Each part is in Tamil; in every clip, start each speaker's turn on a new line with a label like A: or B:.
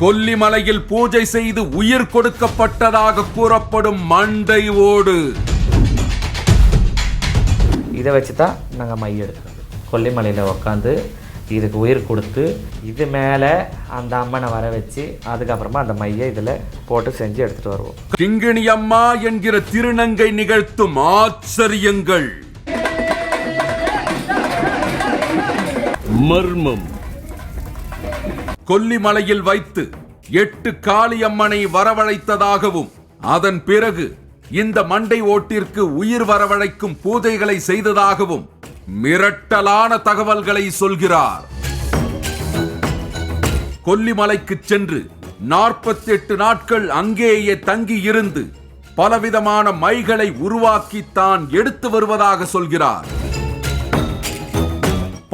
A: கொல்லிமலையில் பூஜை செய்து உயிர் கொடுக்கப்பட்டதாக கூறப்படும் மண்டை ஓடு.
B: இதை வச்சு தான் நாங்கள் மை எடுக்கிறது. கொல்லிமலையில் உட்காந்து இதுக்கு உயிர் கொடுத்து இது மேலே அந்த அம்மனை வர வச்சு அதுக்கப்புறமா அந்த மையை இதில் போட்டு செஞ்சு எடுத்துகிட்டு வருவோம்.
A: கிங்கிணி அம்மா என்கிற திருநங்கை நிகழ்த்தும் ஆச்சரியங்கள். மர்மம். கொல்லிமலையில் வைத்து 8 காளியம்மனை வரவழைத்ததாகவும் அதன் பிறகு இந்த மண்டை ஓட்டிற்கு உயிர் வரவழைக்கும் பூஜைகளை செய்ததாகவும் மிரட்டலான தகவல்களை சொல்கிறார். கொல்லிமலைக்கு சென்று 48 நாட்கள் அங்கேயே தங்கி இருந்து பலவிதமான மைகளை உருவாக்கி தான் எடுத்து வருவதாக சொல்கிறார்.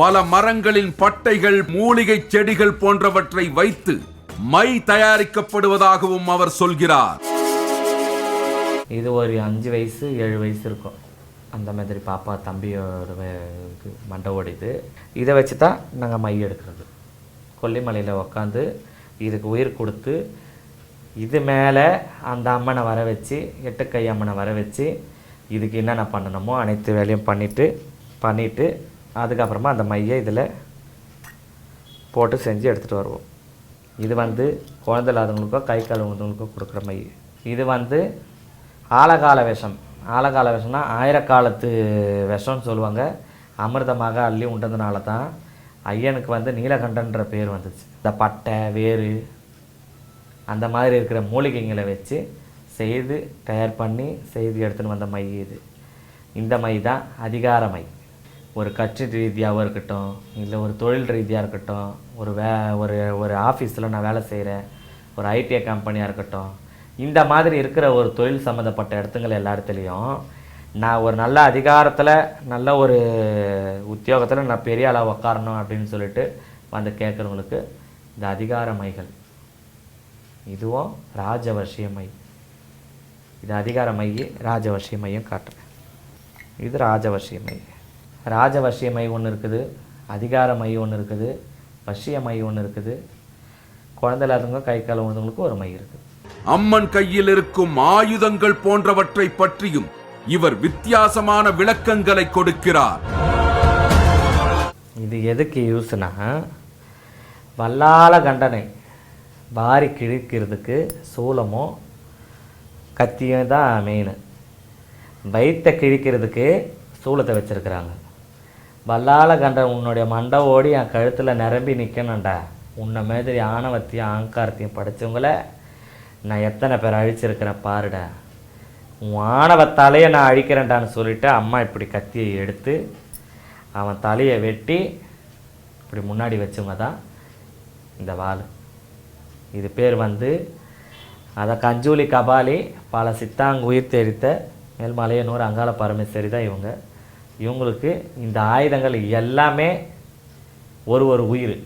A: பல மரங்களின் பட்டைகள், மூலிகை செடிகள் போன்றவற்றை வைத்து மை தயாரிக்கப்படுவதாகவும் அவர் சொல்கிறார்.
B: இது ஒரு 5 வயசு 7 வயசு இருக்கும். அந்த மாதிரி பாப்பா தம்பியோட மண்டை ஓடிது. இதை வச்சு தான் நாங்கள் மை எடுக்கிறது. கொல்லிமலையில் உட்காந்து இதுக்கு உயிர் கொடுத்து இது மேலே அந்த அம்மனை வர வச்சு 8 கை அம்மனை வர வச்சு இதுக்கு என்னென்ன பண்ணணுமோ அனைத்து வேலையும் பண்ணிவிட்டு அதுக்கப்புறமா அந்த மையை இதில் போட்டு செஞ்சு எடுத்துகிட்டு வருவோம். இது குழந்தை இல்லாதவங்களுக்கோ கை கால் உள்ளவங்களுக்கோ கொடுக்குற மை. இது ஆழகால விஷம். ஆழகால விஷம்னா 1000 காலத்து விஷம்னு சொல்லுவாங்க. அமிர்தமாக அள்ளி உண்டதுனால தான் ஐயனுக்கு நீலகண்டன்ற பேர் வந்துச்சு. இந்த பட்டை வேறு அந்த மாதிரி இருக்கிற மூலிகைங்களை வச்சு செய்து தயார் பண்ணி செய்து எடுத்துன்னு வந்த மை இது. இந்த மை தான் அதிகார மை. ஒரு கட்சி ரீதியாகவும் இருக்கட்டும், இல்லை ஒரு தொழில் ரீதியாக இருக்கட்டும், ஒரு ஆஃபீஸில் நான் வேலை செய்கிறேன், ஒரு ஐடி கம்பெனியாக இருக்கட்டும், இந்த மாதிரி இருக்கிற ஒரு தொழில் சம்மந்தப்பட்ட இடத்துங்கள் எல்லா இடத்துலையும் நான் ஒரு நல்ல அதிகாரத்தில் நல்ல ஒரு உத்தியோகத்தில் நான் பெரிய அளவு உட்காரணும் அப்படின்னு சொல்லிட்டு கேட்குறவங்களுக்கு இந்த அதிகார மைகள். இதுவும் ராஜவர்ஷிய மை. இது அதிகார மை, ராஜவர்ஷிய மையும் காட்டுறேன். இது ராஜவர்ஷிய மை. ராஜவர்ஷிய மை ஒன்று இருக்குது, அதிகார மை ஒன்று இருக்குது, வர்ஷிய மை ஒன்று இருக்குது. குழந்தை இல்லாதவங்க கை கால் உள்ளவங்களுக்கு ஒரு மை இருக்குது.
A: அம்மன் கையில் இருக்கும் ஆயுதங்கள் போன்றவற்றை பற்றியும் இவர் வித்தியாசமான விளக்கங்களை கொடுக்கிறார்.
B: இது எதுக்கு யூஸ்னா, வல்லால கண்டனை வாரி கிழிக்கிறதுக்கு சூலமும் கத்தியும் தான் மெயின். வயிற்றை கிழிக்கிறதுக்கு சூலத்தை வச்சுருக்கிறாங்க. வல்லால கண்டன் உன்னுடைய மண்டை ஓடி என் கழுத்தில் நிரம்பி நிற்கணும்டா, உன்னை மாதிரி ஆணவத்தையும் அகங்காரத்தையும் படைச்சவங்கள நான் எத்தனை பேர் அழிச்சிருக்கிறேன் பாருடா, உன் ஆணவத்தாலேயே நான் அழிக்கிறேன்டான்னு சொல்லிவிட்டு அம்மா இப்படி கத்தியை எடுத்து அவன் தலையை வெட்டி இப்படி முன்னாடி வச்சவங்க தான் இந்த வாள். இது பேர் அதை கஞ்சூலி கபாலி பல சித்தாங்கு உயிர் தெரித்த மேல்மலையனூர் அங்காள பரமேஸ்வரி தான் இவங்களுக்கு இந்த ஆயுதங்கள் எல்லாமே ஒரு உயிர்.